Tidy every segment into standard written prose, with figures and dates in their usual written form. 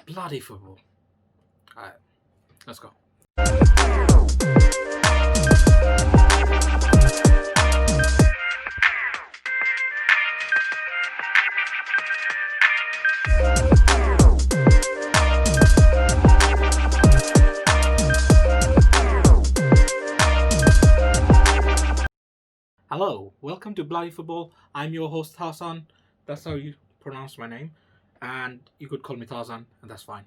Bloody football. Alright, let's go. Hello, welcome to Bloody Football. I'm your host Tarzan. That's how you pronounce my name. And you could call me Tarzan, and that's fine.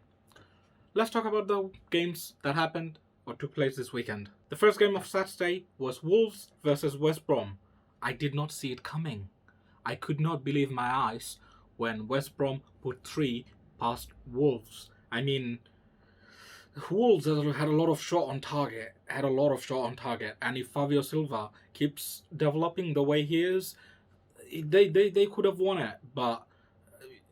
Let's talk about the games that happened or took place this weekend. The first game of Saturday was Wolves versus West Brom. I did not see it coming. I could not believe my eyes when West Brom put 3 past Wolves. I mean, Wolves had a lot of shot on target, and if Fabio Silva keeps developing the way he is, they could have won it. But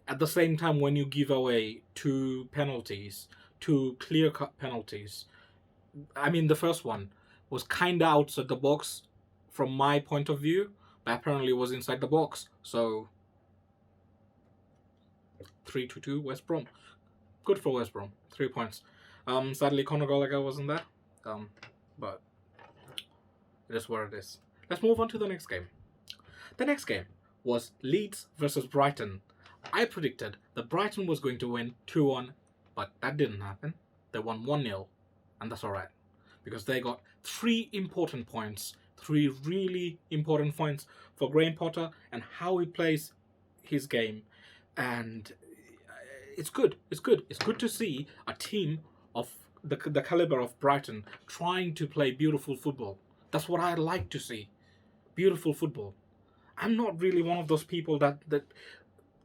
at the same time, when you give away 2 penalties, 2 clear-cut penalties, I mean, the first one was kind of outside the box from my point of view, but apparently it was inside the box. So 3-2 West Brom. Good for West Brom. 3 points. Sadly, Conor Gallagher wasn't there, but it is what it is. Let's move on to the next game. The next game was Leeds versus Brighton. I predicted that Brighton was going to win 2-1, but that didn't happen. They won 1-0, and that's alright, because they got 3 important points, 3 really important points for Graham Potter and how he plays his game. And it's good. It's good to see a team of the caliber of Brighton trying to play beautiful football. That's what I like to see. Beautiful football. I'm not really one of those people that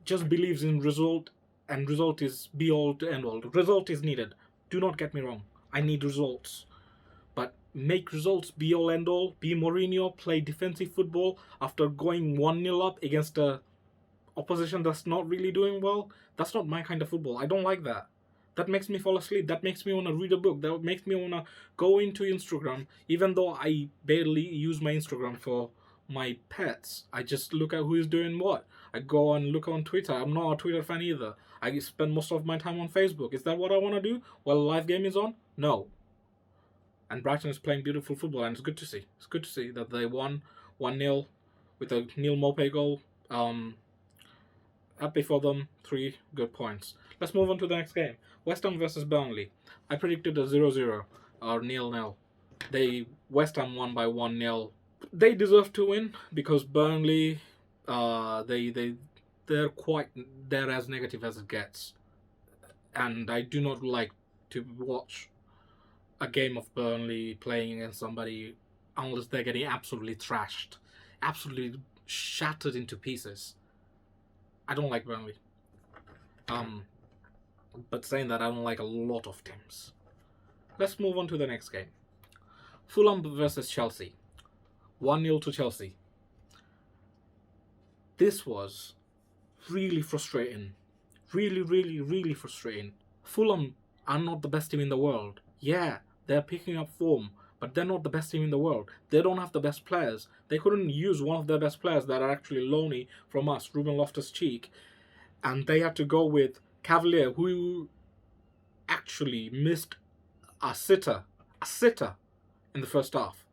just believes in result, and result is be all to end all. Result is needed. Do not get me wrong. I need results. But make results be all end all. Be Mourinho, play defensive football after going 1-0 up against a opposition that's not really doing well. That's not my kind of football. I don't like that. That makes me fall asleep. That makes me want to read a book. That makes me want to go into Instagram, even though I barely use my Instagram for my pets. I just look at who is doing what. I go and look on Twitter. I'm not a Twitter fan either. I spend most of my time on Facebook. Is that what I want to do while a live game is on? No. And Brighton is playing beautiful football, and it's good to see. It's good to see that they won 1-0 with a Neil Maupay goal. Happy for them. 3 good points. Let's move on to the next game. West Ham versus Burnley. I predicted a 0-0 or 0-0. West Ham won by 1-0. They deserve to win because Burnley, they're as negative as it gets, and I do not like to watch a game of Burnley playing against somebody unless they're getting absolutely thrashed, absolutely shattered into pieces. I don't like Burnley. But saying that, I don't like a lot of teams. Let's move on to the next game. Fulham versus Chelsea. 1-0 to Chelsea. This was really frustrating. Really frustrating. Fulham are not the best team in the world. Yeah, they're picking up form, but they're not the best team in the world. They don't have the best players. They couldn't use one of their best players that are actually loanee from us, Ruben Loftus-Cheek. And they had to go with Cavalier, who actually missed a sitter in the first half.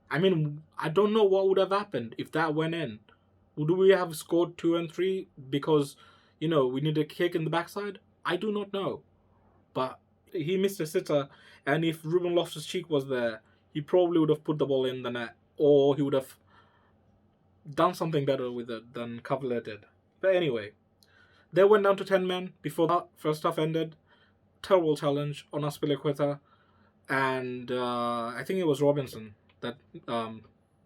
I mean, I don't know what would have happened if that went in. Would we have scored 2 and 3 because, we need a kick in the backside? I do not know. But he missed a sitter, and if Ruben Loftus-Cheek was there, he probably would have put the ball in the net, or he would have done something better with it than Cavalier did. But anyway, they went down to 10 men before that first half ended. Terrible challenge on Aspilicueta, and I think it was Robinson that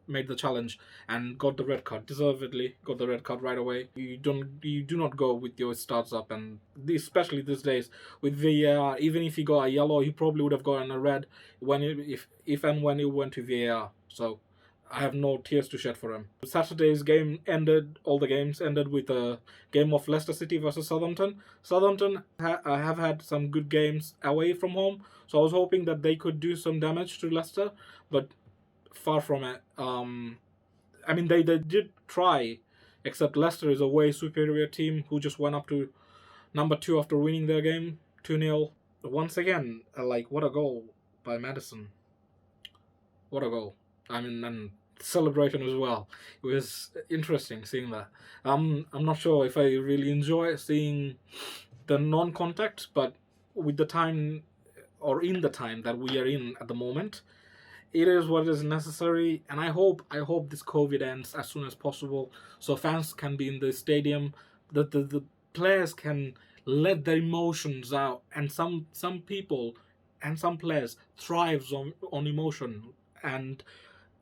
made the challenge and got the red card. Deservedly got the red card right away. You do not go with your starts up, and especially these days with VAR. Even if he got a yellow, he probably would have gotten a red if and when it went to VAR. So I have no tears to shed for him. Saturday's game ended. All the games ended with a game of Leicester City versus Southampton. Southampton have had some good games away from home, so I was hoping that they could do some damage to Leicester, but far from it. I mean, they did try, except Leicester is a way superior team who just went up to number 2 after winning their game 2-0. Once again, what a goal by Madison. What a goal. I mean, and celebration as well. It was interesting seeing that. I'm not sure if I really enjoy seeing the non-contact, but with the time, or in the time that we are in at the moment, it is what is necessary, and I hope this COVID ends as soon as possible, so fans can be in the stadium, the players can let their emotions out, and some people and some players thrives on emotion, and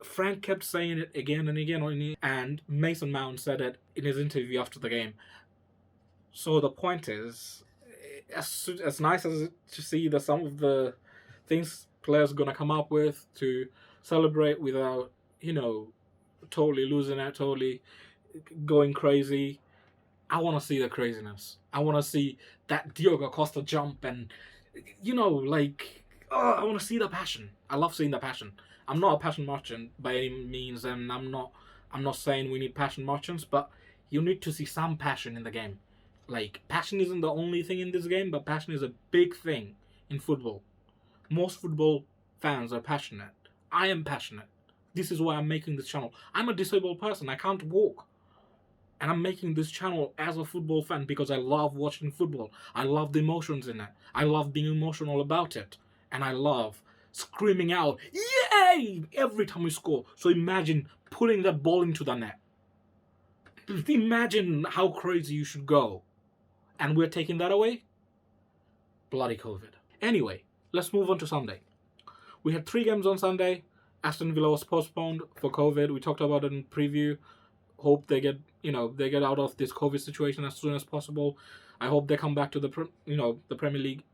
Frank kept saying it again and again, and Mason Mount said it in his interview after the game. So the point is, as nice as it to see some of the things players are gonna come up with to celebrate without, totally losing it, totally going crazy. I want to see the craziness. I want to see that Diogo Costa jump, and I want to see the passion. I love seeing the passion. I'm not a passion merchant by any means, and I'm not saying we need passion merchants, but you need to see some passion in the game. Passion isn't the only thing in this game, but passion is a big thing in football. Most football fans are passionate. I am passionate. This is why I'm making this channel. I'm a disabled person. I can't walk. And I'm making this channel as a football fan because I love watching football. I love the emotions in it. I love being emotional about it. And I love screaming out, "Yay!" every time we score. So imagine putting that ball into the net. Imagine how crazy you should go. And we're taking that away? Bloody COVID. Anyway, let's move on to Sunday. We had 3 games on Sunday. Aston Villa was postponed for COVID. We talked about it in preview. Hope they get out of this COVID situation as soon as possible. I hope they come back to the Premier League.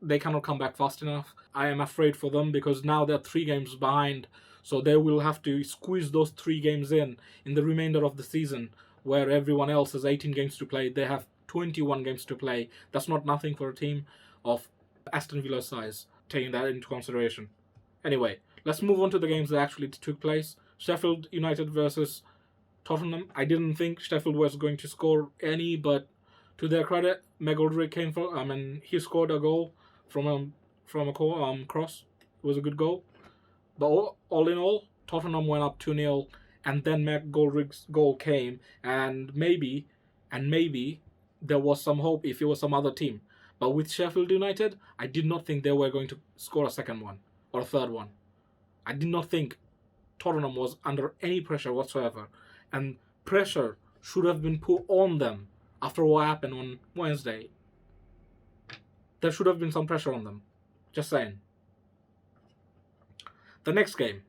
They cannot come back fast enough. I am afraid for them because now they're 3 games behind, so they will have to squeeze those 3 games in the remainder of the season, where everyone else has 18 games to play. They have 21 games to play. That's not nothing for a team of Aston Villa's size, taking that into consideration. Anyway, let's move on to the games that actually took place. Sheffield United versus Tottenham. I didn't think Sheffield was going to score any, but to their credit, McGoldrick came for. He scored a goal from a cross. It was a good goal. But all in all, Tottenham went up 2-0, and then McGoldrick's goal came, and maybe there was some hope if it was some other team. But with Sheffield United, I did not think they were going to score a second one or a third one. I did not think Tottenham was under any pressure whatsoever. And pressure should have been put on them after what happened on Wednesday. There should have been some pressure on them. Just saying. The next game.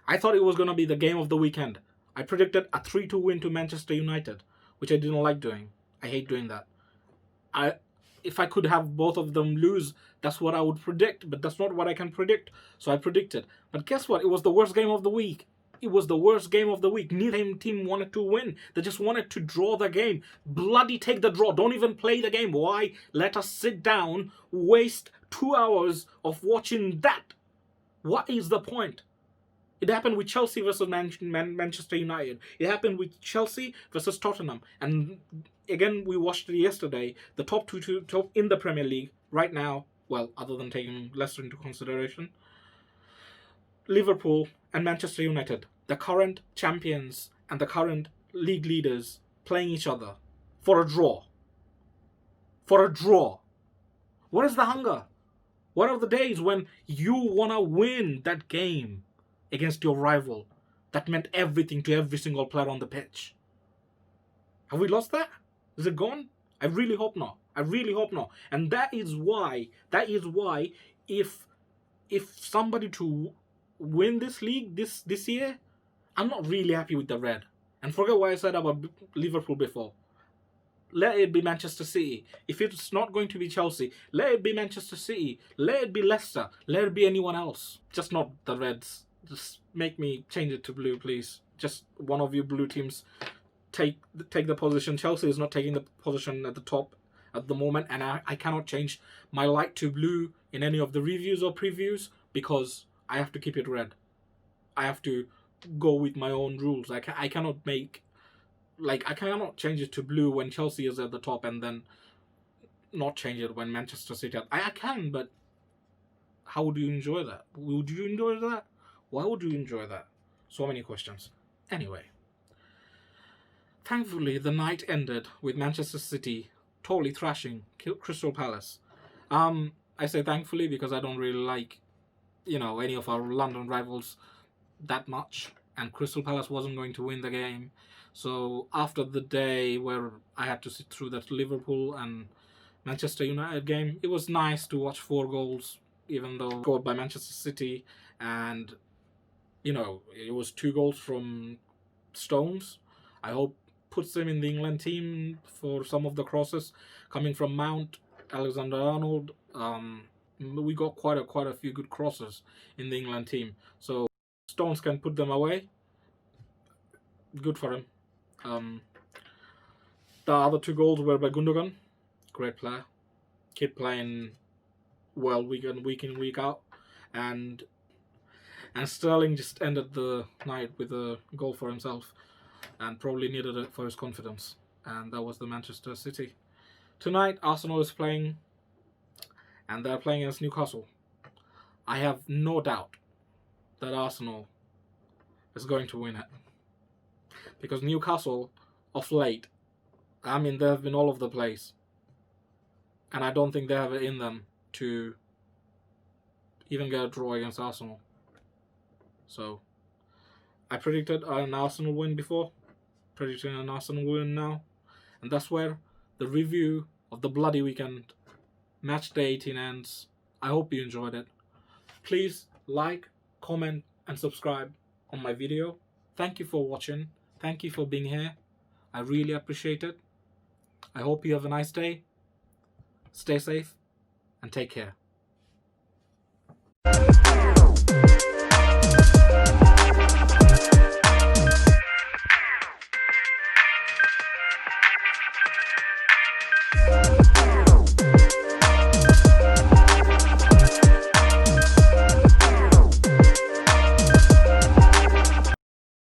I thought it was going to be the game of the weekend. I predicted a 3-2 win to Manchester United, which I didn't like doing. I hate doing that. If I could have both of them lose, that's what I would predict, but that's not what I can predict, so I predicted. But guess what? It was the worst game of the week. It was the worst game of the week. Neither team wanted to win. They just wanted to draw the game. Bloody take the draw. Don't even play the game. Why? Let us sit down, waste 2 hours of watching that. What is the point? It happened with Chelsea versus Manchester United. It happened with Chelsea versus Tottenham. And again, we watched it yesterday. The top two in the Premier League right now, well, other than taking Leicester into consideration, Liverpool and Manchester United, the current champions and the current league leaders, playing each other for a draw. For a draw. Where is the hunger? What are the days when you want to win that game against your rival that meant everything to every single player on the pitch? Have we lost that? Is it gone? I really hope not. I really hope not. And that is why if somebody to win this league this year, I'm not really happy with the red. And forget what I said about Liverpool before. Let it be Manchester City. If it's not going to be Chelsea, let it be Manchester City. Let it be Leicester. Let it be anyone else. Just not the Reds. Just make me change it to blue, please. Just one of you blue teams take the position. Chelsea is not taking the position at the top at the moment, and I cannot change my light to blue in any of the reviews or previews because I have to keep it red. I have to go with my own rules. I cannot make, I cannot change it to blue when Chelsea is at the top and then not change it when Manchester City. I can, but how would you enjoy that? Would you enjoy that? Why would you enjoy that? So many questions. Anyway, thankfully the night ended with Manchester City totally thrashing Crystal Palace. I say thankfully because I don't really like, any of our London rivals that much, and Crystal Palace wasn't going to win the game. So after the day where I had to sit through that Liverpool and Manchester United game, it was nice to watch 4 goals, even though scored by Manchester City, and it was 2 goals from Stones. I hope puts him in the England team for some of the crosses coming from Mount, Alexander-Arnold. We got quite a few good crosses in the England team, so Stones can put them away. Good for him. The other 2 goals were by Gundogan, great player, kid playing well week in week out, and Sterling just ended the night with a goal for himself, and probably needed it for his confidence, and that was the Manchester City. Tonight Arsenal is playing, and they're playing against Newcastle. I have no doubt that Arsenal is going to win it, because Newcastle of late, they've been all over the place, and I don't think they have it in them to even get a draw against Arsenal. So I predicted an Arsenal win before, predicting an Arsenal win now, and that's where the review of the bloody weekend Matchday 18 ends. I hope you enjoyed it. Please like, comment and subscribe on my video. Thank you for watching. Thank you for being here. I really appreciate it. I hope you have a nice day. Stay safe and take care.